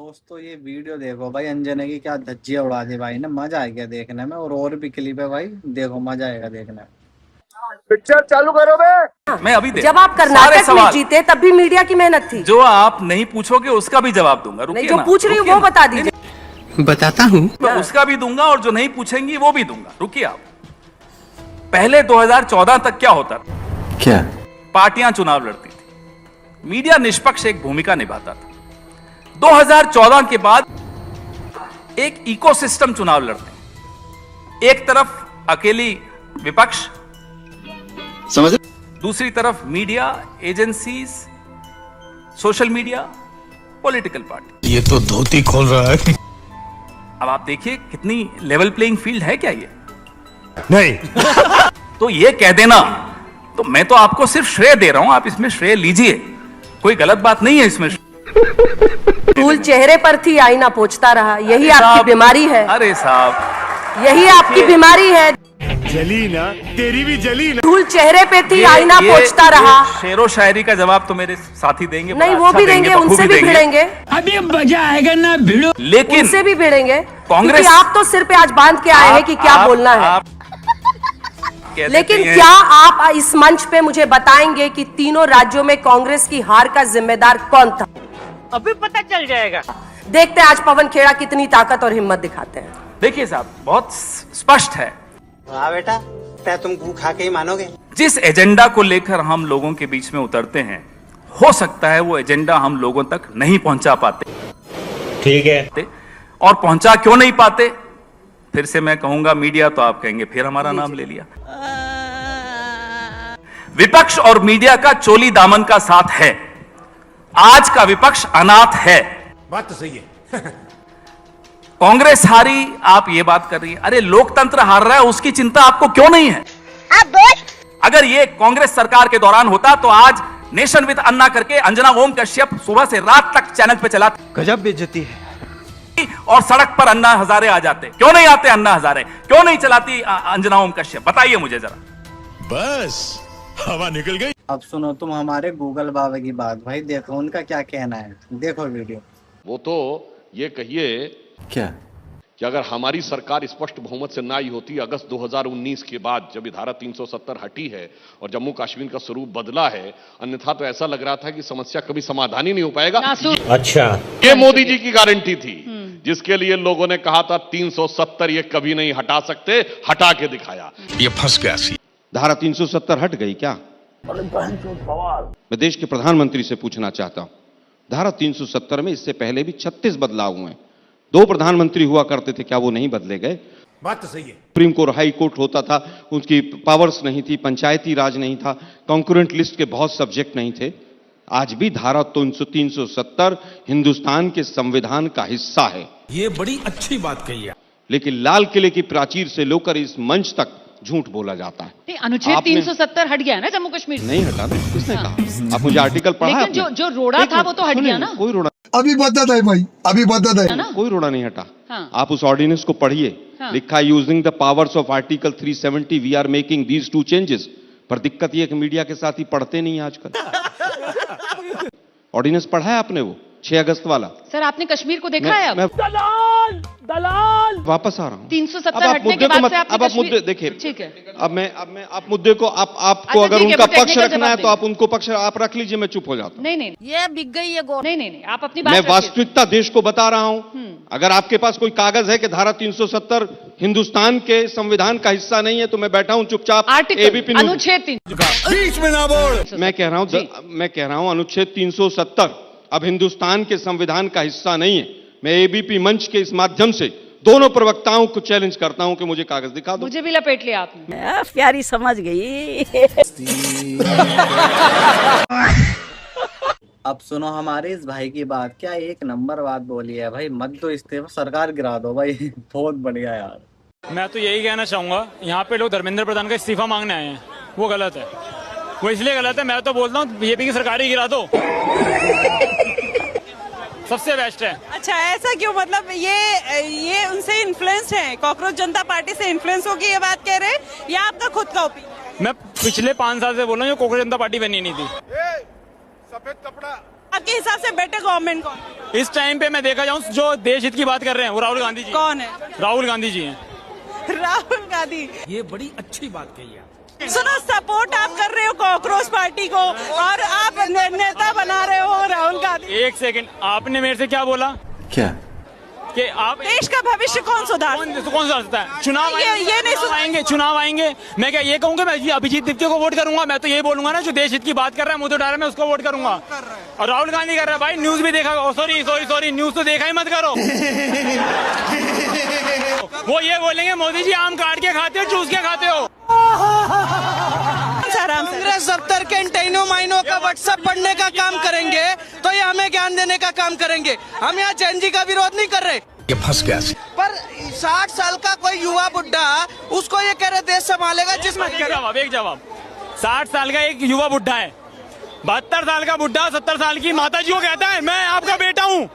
दोस्तों ये वीडियो देखो भाई, अंजना की क्या धज्जियां उड़ा दी भाई ने। मजा आ गया देखने में, और भी क्लिप है भाई, देखो मजा आएगा देखने में। पिक्चर चालू करो बे। मैं अभी जब आप कर्नाटक में जीते तब भी मीडिया की मेहनत थी। जो आप नहीं पूछोगे उसका भी जवाब दूंगा। नहीं, जो पूछ रही हूँ वो बता दीजिए। बताता हूँ, मैं उसका भी दूंगा और जो नहीं पूछेंगी वो भी दूंगा। रुकिए आप, पहले 2014 तक क्या होता था? क्या पार्टियां चुनाव लड़ती थी, मीडिया निष्पक्ष एक भूमिका निभाता था। 2014 के बाद एक इकोसिस्टम चुनाव लड़ते हैं। एक तरफ अकेली विपक्ष, समझ, दूसरी तरफ media, agencies, social media, political party. ये तो धोती खोल रहा है। अब आप देखिए कितनी लेवल प्लेइंग फील्ड है क्या ये? नहीं तो ये कह देना, तो मैं तो आपको सिर्फ श्रेय दे रहा हूं, आप इसमें श्रेय लीजिए, कोई गलत बात नहीं है इसमें। धूल चेहरे पर थी, आईना पोंछता रहा, यही आपकी बीमारी है। अरे साहब, यही आपकी बीमारी है। जली ना, तेरी भी जली ना। धूल चेहरे पे थी, आईना पोंछता रहा। शेरो शायरी का जवाब तो मेरे साथी देंगे। नहीं, वो भी देंगे, उनसे भी भिड़ेंगे। अभी मजा आएगा ना भिड़ो। लेकिन उनसे भी भिड़ेंगे। कांग्रेस, आप तो सिर पे आज बांध के आए हैं कि क्या बोलना है। लेकिन क्या आप इस मंच पे मुझे बताएंगे कि तीनों राज्यों में कांग्रेस की हार का जिम्मेदार कौन था? अभी पता चल जाएगा। देखते हैं आज पवन खेड़ा कितनी ताकत और हिम्मत दिखाते हैं। देखिए साहब, बहुत स्पष्ट है। वाह बेटा, तुम गू खा के ही मानोगे। जिस एजेंडा को लेकर हम लोगों के बीच में उतरते हैं, हो सकता है वो एजेंडा हम लोगों तक नहीं पहुंचा पाते। ठीक है। और पहुंचा क्यों नहीं पाते? फिर से मैं कहूंगा मीडिया, तो आप कहेंगे फिर हमारा नाम ले लिया। विपक्ष और मीडिया का चोली दामन का साथ है। आज का विपक्ष अनाथ है। बात तो सही है। कांग्रेस हारी, आप ये बात कर रही है। अरे लोकतंत्र हार रहा है, उसकी चिंता आपको क्यों नहीं है? अगर ये कांग्रेस सरकार के दौरान होता तो आज नेशन विद अन्ना करके अंजना ओम कश्यप सुबह से रात तक चैनल पे चलाते। गजब बेइज्जती है। और सड़क पर अन्ना हजारे आ जाते। क्यों नहीं आते अन्ना हजारे? क्यों नहीं चलाती अंजना ओम कश्यप? बताइए मुझे जरा। बस हवा निकल गई। अब सुनो तुम हमारे गूगल बाबा की बात भाई, देखो उनका क्या कहना है, देखो वीडियो। वो तो ये कहिए क्या कि अगर हमारी सरकार स्पष्ट बहुमत से ना आई होती अगस्त 2019 के बाद, जब धारा 370 हटी है और जम्मू कश्मीर का स्वरूप बदला है, अन्यथा तो ऐसा लग रहा था कि समस्या कभी समाधान ही नहीं हो पाएगा। अच्छा, ये मोदी जी की गारंटी थी, जिसके लिए लोगों ने कहा था 370 ये कभी नहीं हटा सकते, हटा के दिखाया। ये फंस गया सी। धारा 370 हट गई क्या? मैं देश के प्रधानमंत्री से पूछना चाहता हूं, धारा 370 में इससे पहले भी 36 बदलाव हुए हैं। 2 प्रधानमंत्री हुआ करते थे, क्या वो नहीं बदले गए? बात तो सही है। सुप्रीम कोर्ट, हाई कोर्ट होता था, उसकी पावर्स नहीं थी, पंचायती राज नहीं था, कॉन्करेंट लिस्ट के बहुत सब्जेक्ट नहीं थे। आज भी धारा 370 हिंदुस्तान के संविधान का हिस्सा है। ये बड़ी अच्छी बात कही है। लेकिन लाल किले की प्राचीर से लेकर इस मंच तक झूठ बोला जाता है। अनुच्छेद 370 हट गया ना जम्मू कश्मीर से? नहीं हटा ना, किसने कहा? आप मुझे आर्टिकल पढ़ा? लेकिन जो रोड़ा था वो तो हट गया ना। कोई रोड़ा अभी बदत है भाई, अभी बदत है ना? कोई रोड़ा नहीं हटा। हाँ। आप उस ऑर्डिनेंस को पढ़िए। लिखा है using the powers of article 370 we are making these 2 changes. पर दिक्कत यह कि मीडिया के साथ ही पढ़ते नहीं आजकल। ऑर्डिनेंस पढ़ा है आपने? वो 6 अगस्त वाला। सर आपने कश्मीर को देखा है? अब दलाल वापस आ रहा हूं। 370 हटने के बाद से अब आप मुद्दे देखिए। ठीक है, अब मैं आप मुद्दे को आपको अगर उनका पक्ष रखना है तो आप उनको पक्ष आप रख लीजिए, मैं चुप हो जाता हूं। नहीं, ये बिक गई है गो। नहीं, आप अपनी बात मैं रखिए। वास्तविकता देश को बता रहा हूं। अगर आपके पास कोई कागज है कि धारा 370 हिंदुस्तान के संविधान का हिस्सा नहीं है, तो मैं बैठा हूं चुपचाप। आर्टिकल अनुच्छेद 3 बीच में ना बोल। मैं कह रहा हूं अनुच्छेद 370 अब हिंदुस्तान के संविधान का हिस्सा नहीं है। मैं एबीपी मंच के इस माध्यम से दोनों प्रवक्ताओं को चैलेंज करता हूं कि मुझे कागज दिखा दो। मुझे भी लपेट लिया आपने। प्यारी समझ गई। अब सुनो हमारे इस भाई की बात, क्या एक नंबर बात बोली है भाई, मत दो इस्तीफा, सरकार गिरा दो भाई। बहुत बढ़िया यार। मैं तो यही कहना चाहूंगा, यहाँ पे लोग धर्मेंद्र प्रधान का इस्तीफा मांगने आए हैं, वो गलत है। वो इसलिए गलत है, मैं तो बोलता हूँ बीजेपी की सरकार ही गिरा दो, सबसे बेस्ट है। अच्छा, ऐसा क्यों? मतलब ये उनसे इन्फ्लुएंस है, कॉकरोच जनता पार्टी से इन्फ्लुएंस होगी ये बात कह रहे हैं, या आपका खुद का ओपिनियन? मैं पिछले 5 साल से बोल रहा हूँ, जो कॉकरोच जनता पार्टी बनी नहीं थी। सफेद कपड़ा आपके हिसाब से बेटर गवर्नमेंट कौन? इस टाइम पे मैं देखा जाऊँ जो देश हित की बात कर रहे हैं वो राहुल गांधी जी। कौन है? राहुल गांधी जी हैं। राहुल गांधी। ये बड़ी अच्छी बात कही है। सुनो, सपोर्ट आप कर रहे हो कॉकरोच पार्टी को और आप नेता बना रहे हो राहुल गांधी। एक सेकंड, आपने मेरे से क्या बोला? क्या? कि आप देश का भविष्य कौन सुधार? कौन सुधार सकता है? चुनाव ये नहीं आएंगे, चुनाव आएंगे। मैं क्या ये कहूँगा मैं अभिजीत दीप्ति को वोट करूंगा? मैं तो ये बोलूंगा ना जो देश हित की बात कर रहा है मुझे डाला मैं उसको वोट करूंगा। और राहुल गांधी कर रहा है भाई, न्यूज भी देखा। सॉरी न्यूज तो देखा ही मत करो। वो ये बोलेंगे मोदी जी आम काट के खाते हो, चूस के खाते हो। कांग्रेस दफ्तर कैंटीनों माइनों का व्हाट्सएप पढ़ने का काम करेंगे तो ये हमें ज्ञान देने का काम करेंगे। हम यहाँ जैन जी का विरोध नहीं कर रहे। ये फंस गया। पर 60 साल का कोई युवा बुड्ढा उसको ये कह रहे देश संभालेगा जिसमें एक जवाब 60 साल का एक युवा बुड्ढा है, 72 साल का बुड्ढा 70 साल की माता जी को कहता है मैं आपका बेटा हूँ।